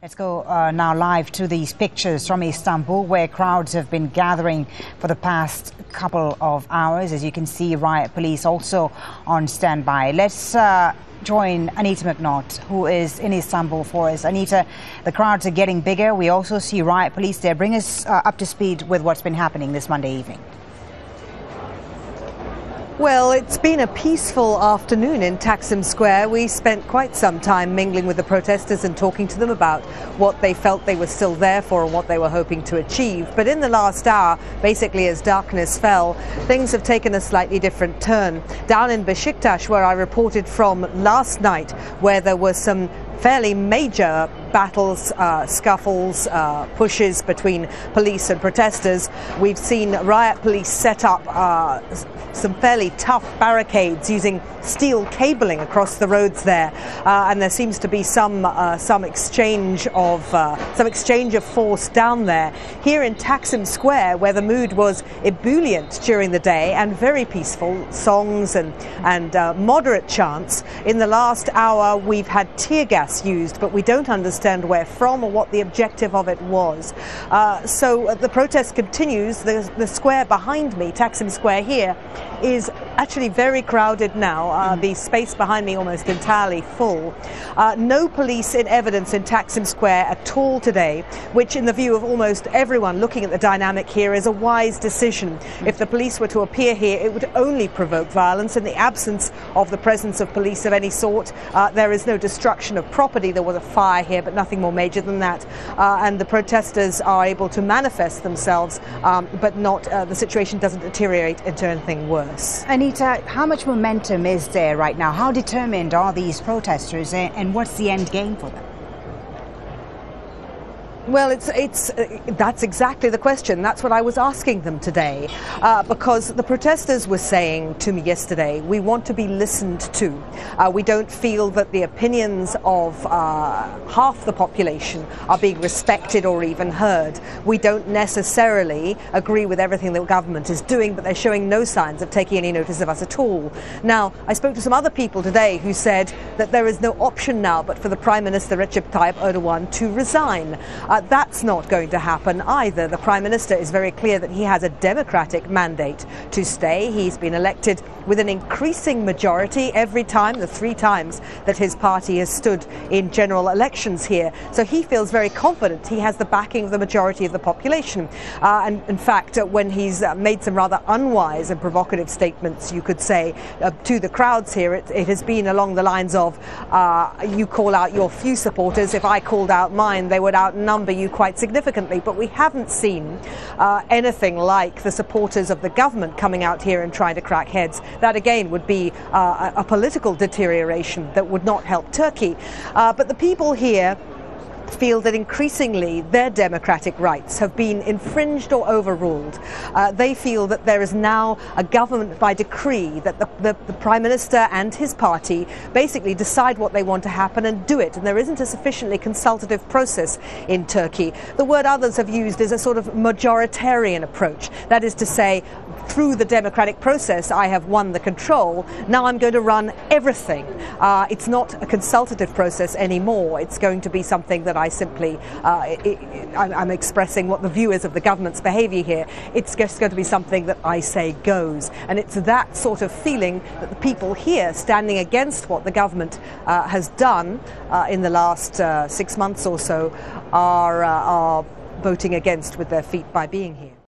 Let's go now live to these pictures from Istanbul, where crowds have been gathering for the past couple of hours. As you can see, riot police also on standby. Let's join Anita McNaught, who is in Istanbul for us. Anita, the crowds are getting bigger. We also see riot police there. Bring us up to speed with what's been happening this Monday evening. Well, it's been a peaceful afternoon in TAKSIM Square. We spent quite some time mingling with the protesters and talking to them about what they felt they were still there for and what they were hoping to achieve. But in the last hour, basically as darkness fell, things have taken a slightly different turn. Down in Besiktas, where I reported from last night, where there were some fairly major battles, scuffles, pushes between police and protesters. We've seen riot police set up some fairly tough barricades using steel cabling across the roads there, and there seems to be some exchange of force down there. Here in TAKSIM Square, where the mood was ebullient during the day and very peaceful, songs and moderate chants. In the last hour, we've had tear gas used, but we don't understand where from or what the objective of it was. So the protest continues. The square behind me, TAKSIM Square here, is actually very crowded now. The space behind me almost entirely full. No police in evidence in TAKSIM Square at all today, which in the view of almost everyone looking at the dynamic here is a wise decision. If the police were to appear here, it would only provoke violence. In the absence of the presence of police of any sort, there is no destruction of property. There was a fire here, but nothing more major than that. And the protesters are able to manifest themselves, but not the situation doesn't deteriorate into anything worse. Anita, how much momentum is there right now? How determined are these protesters, and what's the end game for them? Well, that's exactly the question. That's what I was asking them today, because the protesters were saying to me yesterday, we want to be listened to. We don't feel that the opinions of half the population are being respected or even heard. We don't necessarily agree with everything the government is doing, but they're showing no signs of taking any notice of us at all. Now, I spoke to some other people today who said that there is no option now but for the Prime Minister Recep Tayyip Erdogan to resign. That's not going to happen either. The Prime Minister is very clear that he has a democratic mandate to stay. He's been elected with an increasing majority every time, the 3 times that his party has stood in general elections here. So he feels very confident he has the backing of the majority of the population. And in fact, when he's made some rather unwise and provocative statements, you could say, to the crowds here, it has been along the lines of, you call out your few supporters, if I called out mine, they would outnumber you quite significantly. But we haven't seen anything like the supporters of the government coming out here and trying to crack heads. That again would be a political deterioration that would not help Turkey. But the people here feel that increasingly their democratic rights have been infringed or overruled. They feel that there is now a government by decree, that the Prime Minister and his party basically decide what they want to happen and do it, and there isn't a sufficiently consultative process in Turkey. The word others have used is a sort of majoritarian approach. That is to say, through the democratic process, I have won the control. Now I'm going to run everything. It's not a consultative process anymore. It's going to be something that I simply, I'm expressing what the view is of the government's behaviour here. It's just going to be something that I say goes. And it's that sort of feeling that the people here, standing against what the government has done in the last 6 months or so, are voting against with their feet by being here.